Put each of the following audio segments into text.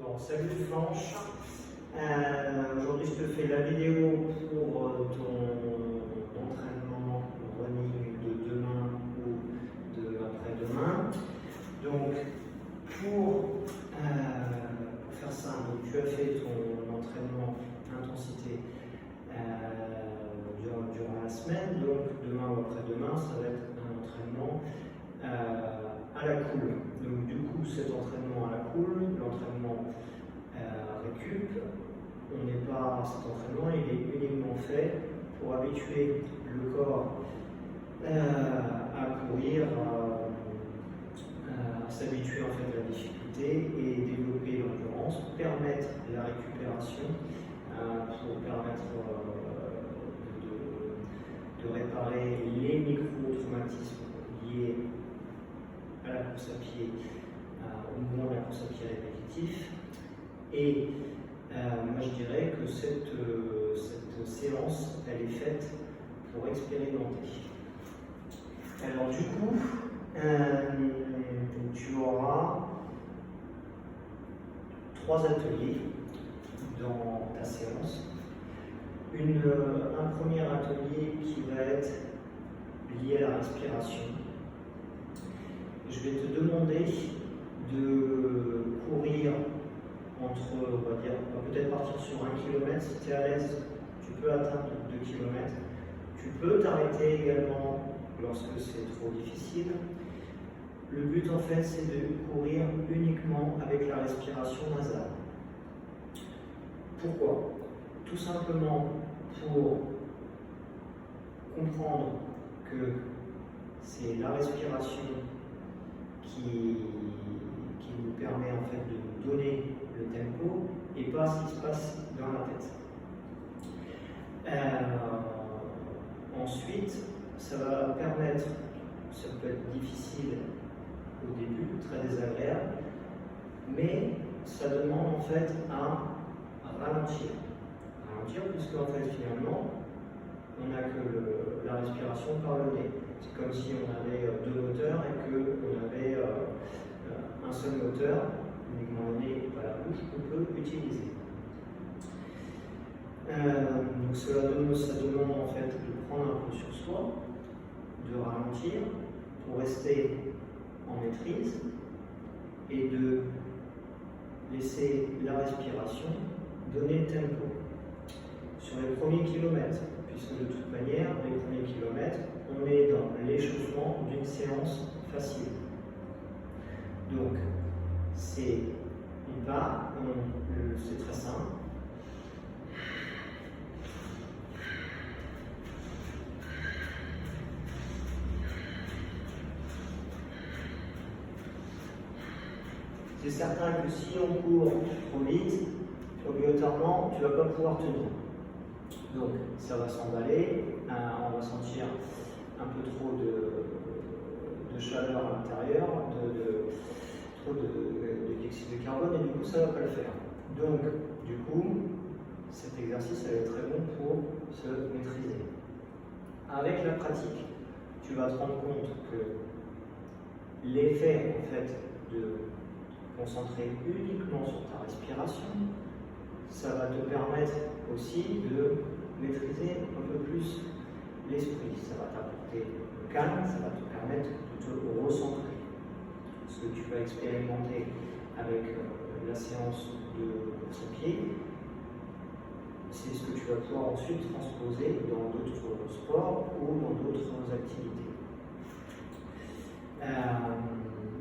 Bon, salut Flanche. Aujourd'hui, je te fais la vidéo pour ton entraînement running de demain ou de après-demain. Donc, pour faire simple, tu as fait ton entraînement intensité durant la semaine. Donc, demain ou après-demain, ça va être un entraînement à la cool. Donc du coup, cet entraînement à la cool, l'entraînement récup, cet entraînement il est uniquement fait pour habituer le corps à courir, à s'habituer en fait à la difficulté et développer l'endurance, permettre la récupération pour permettre de réparer les micro-traumatismes liés à la course à pied, au mouvement de la course à pied répétitif. Et moi je dirais que cette séance, elle est faite pour expérimenter. Alors du coup, tu auras 3 ateliers dans ta séance. Un premier atelier qui va être lié à la respiration. Je vais te demander de courir entre, on va dire, on va peut-être partir sur 1 km. Si tu es à l'aise, tu peux atteindre 2 km. Tu peux t'arrêter également lorsque c'est trop difficile. Le but en fait, c'est de courir uniquement avec la respiration nasale. Pourquoi? Tout simplement pour comprendre que c'est la respiration qui nous permet en fait de nous donner le tempo et pas ce qui se passe dans la tête. Ensuite, ça va permettre, ça peut être difficile au début, très désagréable, mais ça demande en fait à ralentir. Ralentir puisque en fait finalement, on n'a que la respiration par le nez. C'est comme si on avait 2 moteurs et qu'on avait un seul moteur, uniquement le nez et pas la bouche, qu'on peut utiliser. Donc ça demande en fait de prendre un peu sur soi, de ralentir pour rester en maîtrise et de laisser la respiration donner le tempo. Sur les premiers kilomètres, puisque de toute manière, les premiers kilomètres, on est dans l'échauffement d'une séance facile. Donc, on part, c'est très simple. C'est certain que si on court trop vite, obligatoirement, tu ne vas pas pouvoir tenir. Donc, ça va s'emballer, on va sentir un peu trop de chaleur à l'intérieur, trop de dioxyde de carbone, et du coup, ça ne va pas le faire. Donc, du coup, cet exercice va être très bon pour se maîtriser. Avec la pratique, tu vas te rendre compte que l'effet, en fait, de concentrer uniquement sur ta respiration, ça va te permettre aussi de maîtriser un peu plus l'esprit. Ça va t'apporter le calme, ça va te permettre de te recentrer. Ce que tu vas expérimenter avec la séance de course à pied, c'est ce que tu vas pouvoir ensuite transposer dans d'autres sports ou dans d'autres activités.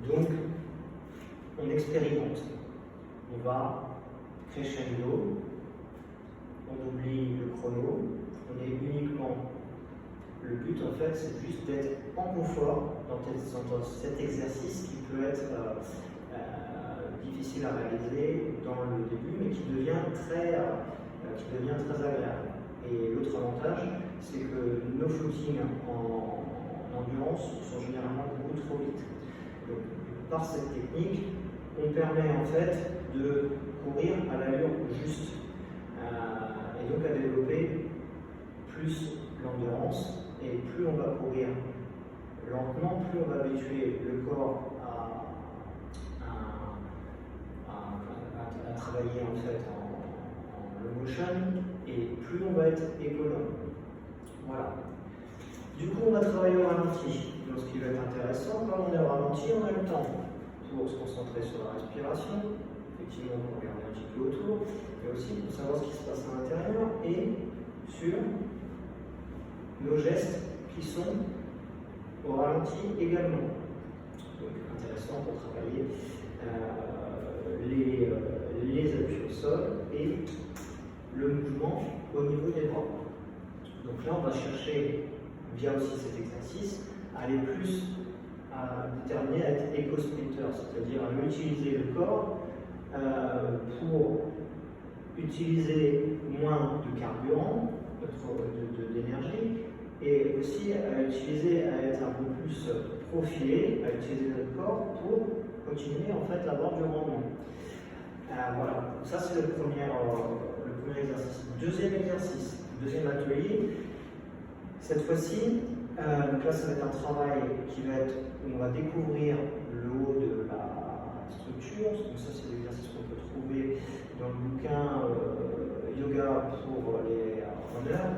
Donc, on expérimente. On va crescendo, on oublie le chrono, on est uniquement. Le but en fait, c'est juste d'être en confort dans cet exercice qui peut être difficile à réaliser dans le début, mais qui devient très agréable. Et l'autre avantage, c'est que nos footings en endurance sont généralement beaucoup trop vite. Donc, par cette technique, on permet en fait de courir à l'allure juste et donc à développer plus l'endurance. Et plus on va courir lentement, plus on va habituer le corps à travailler en fait en low motion et plus on va être économe. Voilà. Du coup, on va travailler au ralenti. Donc, ce qui va être intéressant, quand on est au ralenti, on a le temps pour se concentrer sur la respiration, effectivement pour regarder un petit peu autour, mais aussi pour savoir ce qui se passe à l'intérieur et sur nos gestes qui sont au ralenti également. Donc, intéressant pour travailler les appuis au sol et le mouvement au niveau des bras. Donc là, on va chercher, via aussi cet exercice, à aller plus à déterminer à être éco-sprinter, c'est-à-dire à utiliser le corps pour utiliser moins de carburant, d'énergie, et aussi à utiliser, à être un peu plus profilé, à utiliser notre corps pour continuer en fait à avoir du rendement. Voilà, ça c'est le premier exercice. Deuxième exercice, deuxième atelier. Cette fois-ci, donc là ça va être un travail qui va être où on va découvrir le haut de la structure. Donc ça c'est l'exercice qu'on peut trouver dans le bouquin Yoga pour les runners.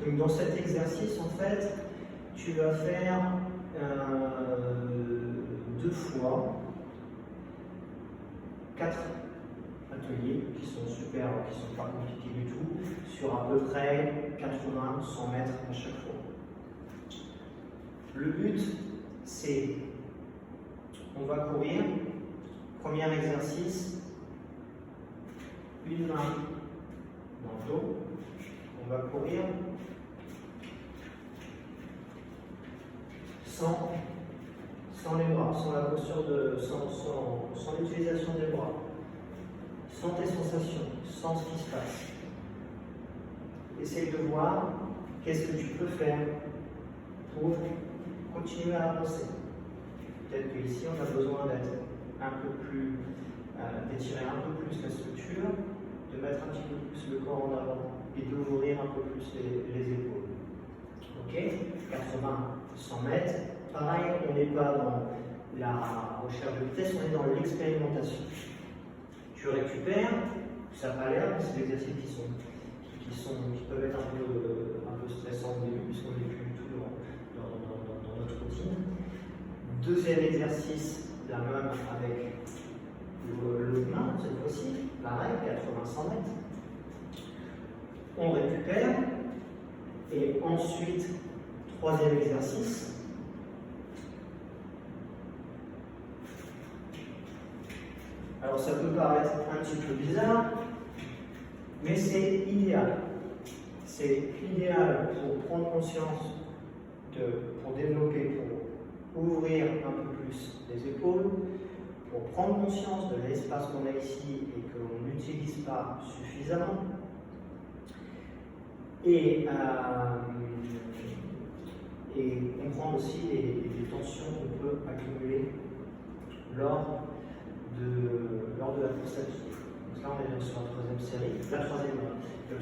Donc dans cet exercice en fait, tu vas faire 2 fois 4 ateliers qui sont super, qui sont pas compliqués du tout, sur à peu près 80-100 mètres à chaque fois. Le but, c'est, on va courir, premier exercice, une main dans le dos, on va courir sans les bras, sans la posture sans l'utilisation des bras, sans tes sensations, sans ce qui se passe. Essaye de voir qu'est-ce que tu peux faire pour continuer à avancer. Peut-être qu'ici on a besoin d'être un peu plus, d'étirer un peu plus la structure, de mettre un petit peu plus le corps en avant et d'ouvrir un peu plus les épaules. Ok, 80-100 mètres. Pareil, on n'est pas dans la recherche de vitesse, on est dans l'expérimentation. Tu récupères, ça n'a pas l'air, mais c'est des exercices qui peuvent être un peu stressants au début, puisqu'on n'est plus du tout dans notre routine. Deuxième exercice, la même avec l'autre main, cette fois-ci, pareil, 80-100 mètres. On récupère, et ensuite, troisième exercice. Alors ça peut paraître un petit peu bizarre, mais c'est idéal. C'est idéal pour prendre conscience, pour développer, pour ouvrir un peu plus les épaules, pour prendre conscience de l'espace qu'on a ici et que l'on n'utilise pas suffisamment. Et comprendre aussi les tensions qu'on peut accumuler lors de la course à pied. Donc là, on est sur la troisième série, le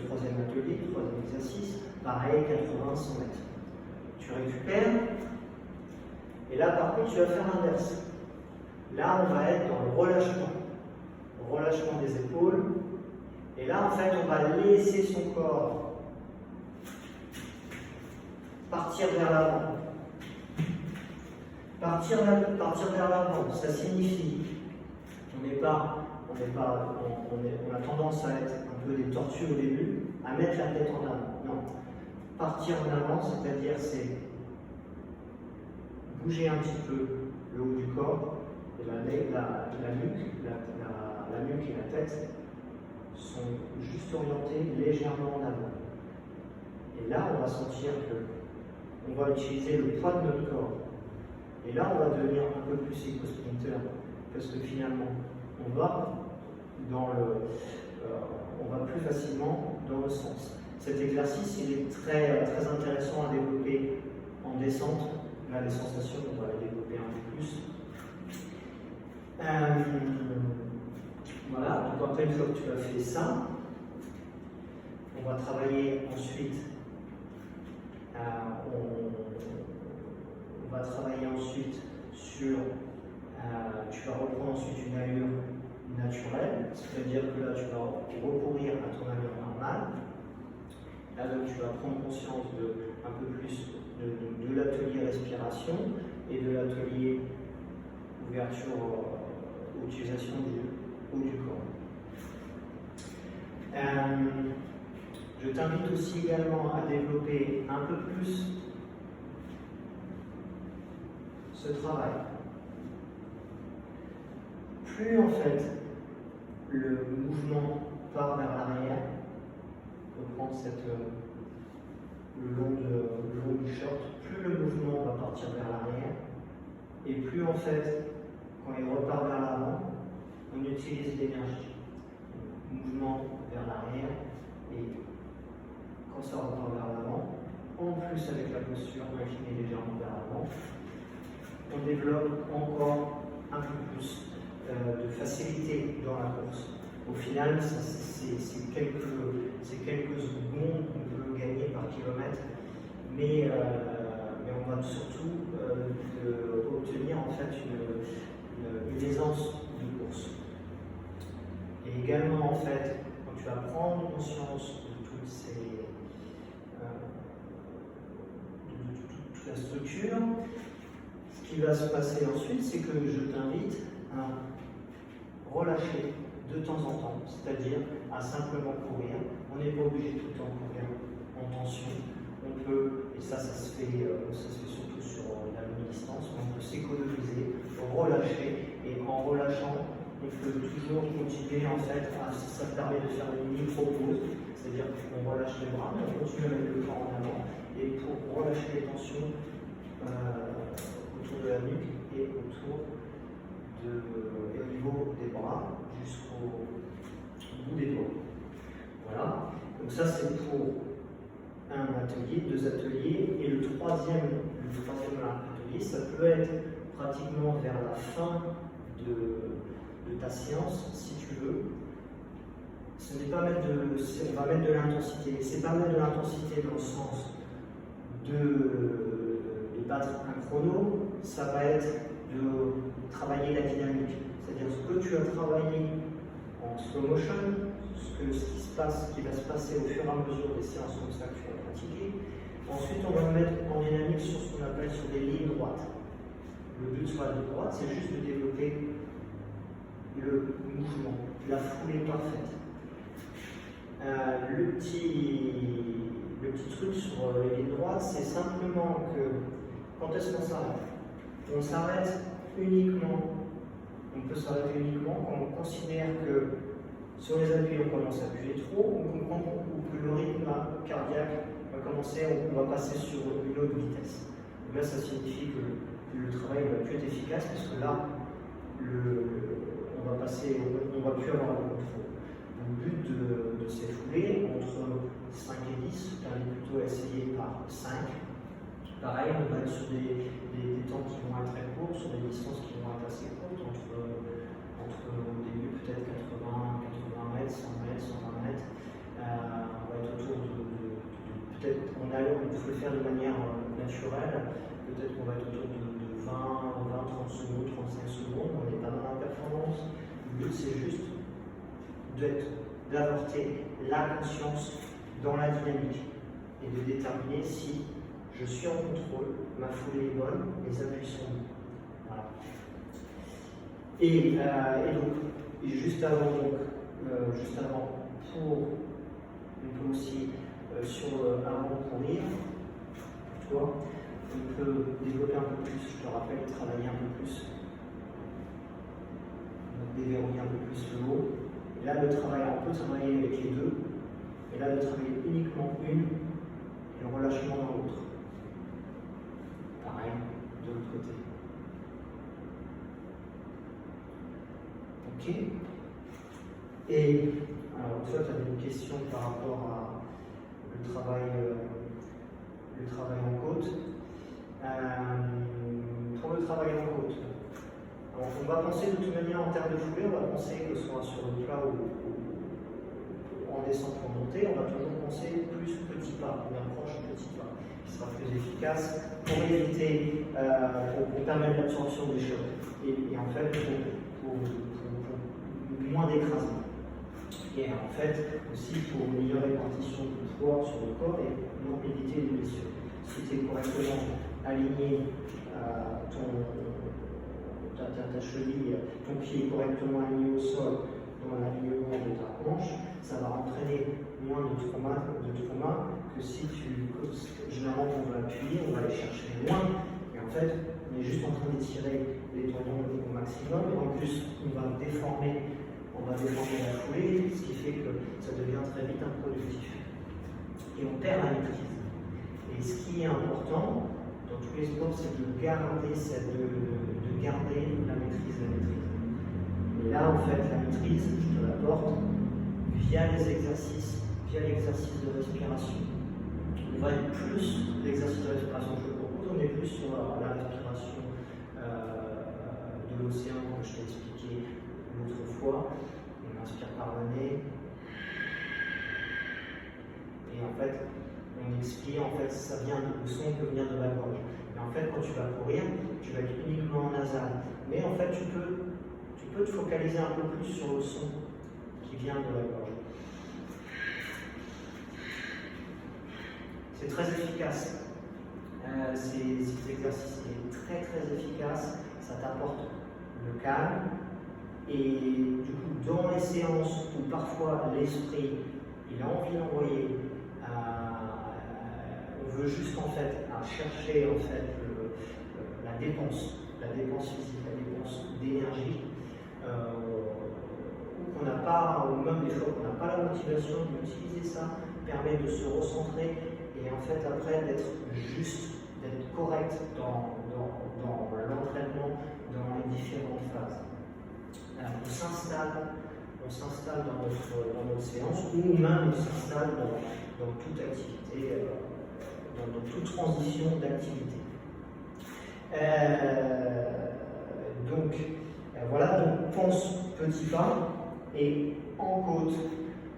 troisième atelier, le troisième exercice, pareil, 80-100 mètres. Tu récupères, et là, par contre, tu vas faire l'inverse. Là, on va être dans le relâchement des épaules, et là, en fait, on va laisser son corps partir vers l'avant. Partir vers l'avant, ça signifie on a tendance à être un peu des tortues au début, à mettre la tête en avant. Non. Partir en avant, c'est-à-dire c'est bouger un petit peu le haut du corps, et la nuque et la tête sont juste orientées légèrement en avant. Et là, on va sentir que on va utiliser le poids de notre corps. Et là, on va devenir un peu plus éco-sprinter, parce que finalement, on va plus facilement dans le sens. Cet exercice, il est très, très intéressant à développer en descente. Là, les sensations, on va les développer un peu plus. Voilà, donc après, une fois que tu as fait ça, on va travailler ensuite. On va travailler ensuite sur. Tu vas reprendre ensuite une allure naturelle. c'est-à-dire que là tu vas recourir à ton allure normale. Là donc tu vas prendre conscience un peu plus de l'atelier respiration et de l'atelier ouverture, utilisation du haut du corps. Je t'invite aussi également à développer un peu plus ce travail. Plus en fait le mouvement part vers l'arrière, reprendre le long du short, plus le mouvement va partir vers l'arrière, et plus en fait, quand il repart vers l'avant, on utilise l'énergie. Mouvement vers l'arrière, et quand ça repart vers l'avant, en plus avec la posture inclinée légèrement vers l'avant, on développe encore un peu plus de facilité dans la course. Au final, c'est quelques secondes qu'on peut gagner par kilomètre, mais on va surtout obtenir en fait une aisance de course. Et également, en fait, quand tu vas prendre conscience de toute la structure, ce qui va se passer ensuite, c'est que je t'invite à relâcher de temps en temps, c'est-à-dire à simplement courir. On n'est pas obligé tout le temps de courir en tension. On peut, et ça se fait surtout sur la longue-distance, on peut s'économiser, relâcher, et en relâchant, on peut toujours continuer en fait, ça permet de faire une micro-pause, c'est-à-dire qu'on relâche les bras, mais on continue à mettre le corps en avant, et pour relâcher les tensions autour de la nuque et au niveau des bras jusqu'au bout des doigts. Voilà, donc ça c'est pour un atelier, 2 ateliers, et le troisième atelier, ça peut être pratiquement vers la fin de ta séance, si tu veux. Ce n'est pas on va mettre de l'intensité, mais c'est pas mettre de l'intensité dans le sens de battre un chrono, ça va être de travailler la dynamique. C'est-à-dire ce que tu as travaillé en slow motion, ce qui va se passer au fur et à mesure des séances comme ça que tu vas pratiquer. Ensuite, on va mettre en dynamique sur ce qu'on appelle sur des lignes droites. Le but sur la ligne droite, c'est juste de développer le mouvement, la foulée parfaite. Le petit truc sur les lignes droites, c'est simplement que quand est-ce qu'on s'arrête? On s'arrête uniquement, on peut s'arrêter uniquement quand on considère que sur les appuis on commence à appuyer trop, ou que le rythme cardiaque va commencer, on va passer sur une autre vitesse. Et là, ça signifie que le travail ne va plus être efficace parce que là, on va plus avoir le contrôle. Le but de ces foulées, entre 5 et 10, on va plutôt essayer par 5. Pareil, on va être sur des temps qui vont être très courts, sur des distances qui vont être assez courtes, entre au début peut-être 80 mètres, 100 mètres, 120 mètres. On va être autour peut-être on faut le faire de manière naturelle, peut-être qu'on va être autour de 20, 30 secondes, 35 secondes, on n'est pas dans la performance. Le but c'est juste d'apporter la conscience dans la dynamique et de déterminer si je suis en contrôle, ma foulée est bonne, les appuis sont bons. Voilà. Et donc, juste avant, on peut aussi, avant de courir, toi, on peut développer un peu plus, je te rappelle, travailler un peu plus, déverrouiller un peu plus le haut. Et là, on peut travailler avec les deux, et là, de travailler uniquement une, et le relâchement dans l'autre. Pareil, de l'autre côté. Ok. Et alors, toi, tu avais une question par rapport à le travail en côte. Pour le travail en côte, alors, on va penser de toute manière en termes de foulée, on va penser que ce soit sur le plat ou en descente ou en montée, on va toujours penser plus petit pas, une approche petit pas, qui sera plus efficace pour éviter, pour permettre l'absorption des chocs. Et en fait, pour moins moins d'écrasement. Et en fait, aussi pour une meilleure répartition du poids sur le corps et non éviter les blessures. Si tu es correctement aligné, ta cheville, ton pied est correctement aligné au sol, dans l'alignement de ta hanche, ça va entraîner moins de trauma que si généralement on va appuyer, on va aller chercher loin, et en fait on est juste en train d'étirer les tendons au maximum, et en plus on va déformer la foulée, ce qui fait que ça devient très vite improductif. Et on perd la maîtrise. Et ce qui est important dans tous les sports, c'est de garder la maîtrise. Et là, en fait, la maîtrise, je te l'apporte via l'exercice de respiration. On va être plus l'exercice de respiration que je propose, on est plus sur la respiration de l'océan que je t'ai expliqué l'autre fois. On inspire par le nez. Et en fait, on expire, en fait, le son peut venir de la gorge. Mais en fait, quand tu vas courir, tu vas être uniquement nasal. Mais en fait, tu peux te focaliser un peu plus sur le son qui vient de la gorge. C'est très efficace. Cet exercice est très très efficace. Ça t'apporte le calme. Et du coup, dans les séances où parfois l'esprit il a envie d'envoyer, on veut juste en fait chercher en fait la dépense physique, la dépense d'énergie, ou même des fois qu'on n'a pas la motivation d'utiliser ça, permet de se recentrer et en fait après d'être correct dans l'entraînement, dans les différentes phases. On s'installe dans notre séance, ou même on s'installe dans toute activité, dans toute transition d'activité. Voilà, donc pense petit pas et en côte.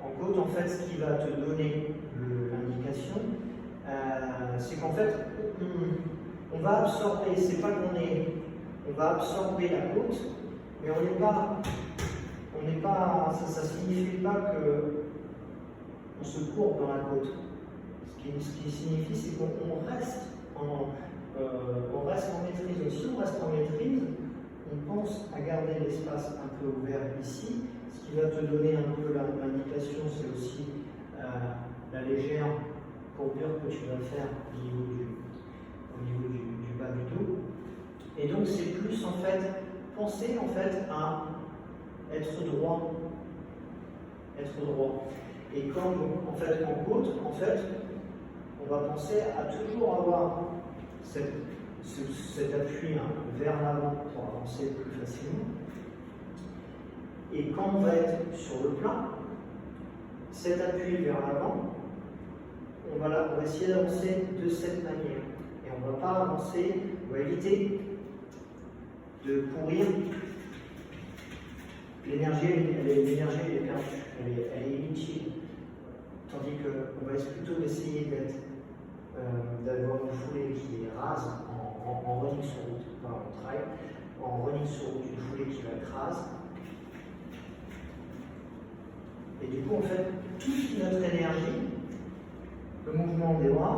En côte, en fait, ce qui va te donner l'indication, c'est qu'en fait, on va absorber, c'est pas on va absorber la côte, mais on n'est pas, ça signifie pas qu'on se courbe dans la côte. Ce qui signifie, c'est qu'on reste en maîtrise. Donc, si on reste en maîtrise, on pense à garder l'espace un peu ouvert ici. Ce qui va te donner un peu l'indication, c'est aussi la légère courbure que tu vas faire au niveau du bas du dos. Et donc, c'est plus en fait, penser en fait à être droit. Et quand en fait en côte, en fait, on va penser à toujours avoir cet appui vers l'avant pour avancer plus facilement. Et quand on va être sur le plat, cet appui vers l'avant, on va essayer d'avancer de cette manière. Et on ne va pas avancer, on va éviter de courir. L'énergie, elle est perdue, elle est inutile. Tandis qu'on va plutôt essayer d'avoir une foulée qui est rase en running sur route, pas en trail, en running sur route, une foulée qui va être rase. Et du coup, en fait, toute notre énergie, le mouvement des bras,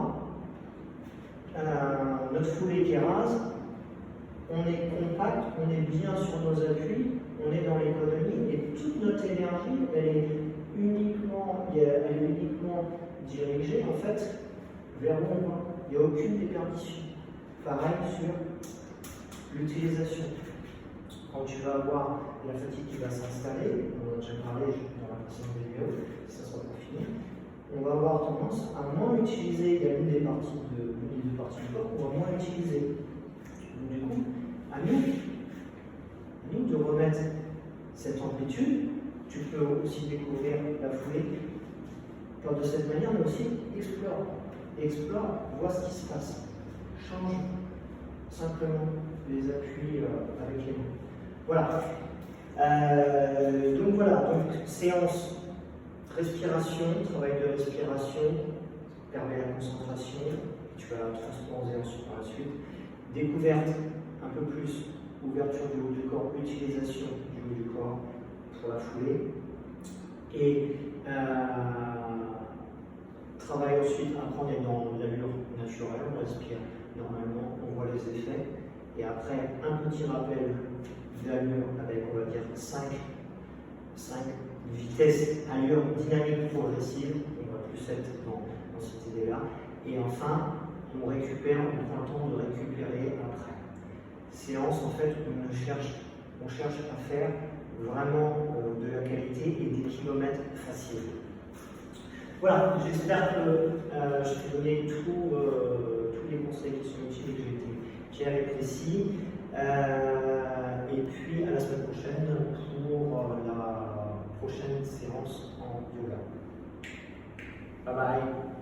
notre foulée qui est rase, on est compact, on est bien sur nos appuis, on est dans l'économie et toute notre énergie, elle est uniquement dirigée en fait vers où on va. Il n'y a aucune déperdition. Pareil sur l'utilisation. Quand tu vas avoir la fatigue qui va s'installer, on en a déjà parlé dans la précédente vidéo, ça sera pour finir, on va avoir tendance à moins utiliser, il y a une des parties du corps qu'on va moins utiliser. Donc du coup, à nous de remettre cette amplitude. Tu peux aussi découvrir la foulée de cette manière, mais aussi explore, vois ce qui se passe. Change simplement les appuis avec les mains. Voilà. Donc séance respiration, travail de respiration, permet la concentration, tu vas la transposer ensuite par la suite. Découverte un peu plus, ouverture du haut du corps, utilisation du haut du corps, pour la foulée. Et travail ensuite, après on est dans l'allure naturelle, on respire normalement, on voit les effets. Et après, un petit rappel d'allure avec, on va dire, 5 vitesses, allure dynamique progressive, on va plus être dans cette idée-là. Et enfin, on récupère, on prend le temps de récupérer après. Séance, en fait, on cherche à faire vraiment de la qualité et des kilomètres faciles. Voilà, j'espère que je t'ai donné tous les conseils qui sont utiles et que j'ai été clair et précis. Et puis à la semaine prochaine pour la prochaine séance en yoga. Bye bye.